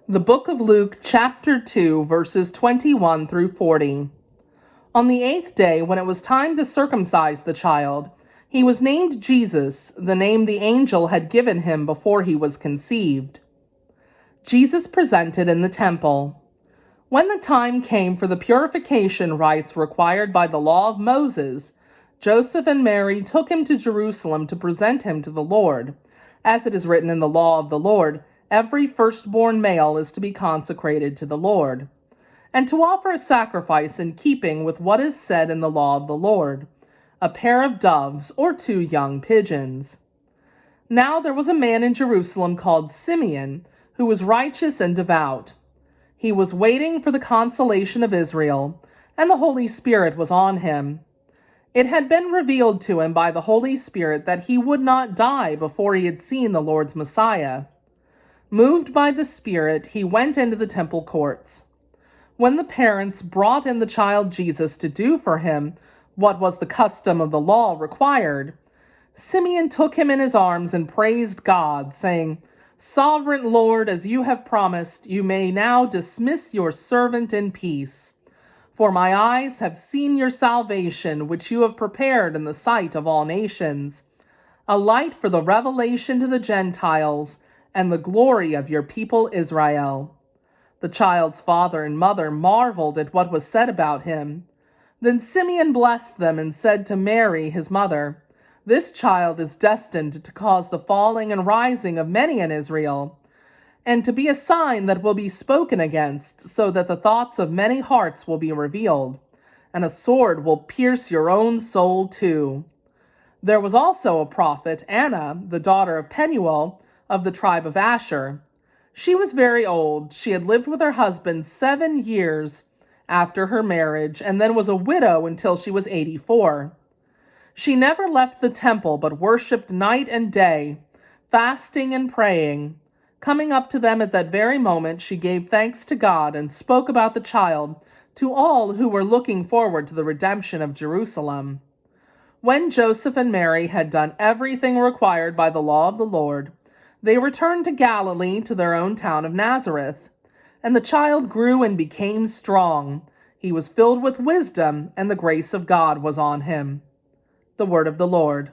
The book of Luke, chapter 2, verses 21 through 40. On the 8th day, when it was time to circumcise the child, he was named Jesus, the name the angel had given him before he was conceived. Jesus presented in the temple. When the time came for the purification rites required by the law of Moses, Joseph and Mary took him to Jerusalem to present him to the Lord. As it is written in the law of the Lord, every firstborn male is to be consecrated to the Lord, and to offer a sacrifice in keeping with what is said in the law of the Lord, a pair of doves or 2 young pigeons. Now there was a man in Jerusalem called Simeon, who was righteous and devout. He was waiting for the consolation of Israel, and the Holy Spirit was on him. It had been revealed to him by the Holy Spirit that he would not die before he had seen the Lord's Messiah. Moved by the Spirit, he went into the temple courts. When the parents brought in the child Jesus to do for him what was the custom of the law required, Simeon took him in his arms and praised God, saying, "Sovereign Lord, as you have promised, you may now dismiss your servant in peace. For my eyes have seen your salvation, which you have prepared in the sight of all nations, a light for the revelation to the Gentiles, and the glory of your people Israel." The child's father and mother marveled at what was said about him. Then Simeon blessed them and said to Mary, his mother, "This child is destined to cause the falling and rising of many in Israel, and to be a sign that will be spoken against, so that the thoughts of many hearts will be revealed, and a sword will pierce your own soul too." There was also a prophet, Anna, the daughter of Penuel, of the tribe of Asher. She was very old. She had lived with her husband 7 years after her marriage, and then was a widow until she was 84. She never left the temple, but worshipped night and day, fasting and praying. Coming up to them at that very moment, she gave thanks to God and spoke about the child to all who were looking forward to the redemption of Jerusalem. When Joseph and Mary had done everything required by the law of the Lord, they returned to Galilee, to their own town of Nazareth. And the child grew and became strong. He was filled with wisdom, and the grace of God was on him. The word of the Lord.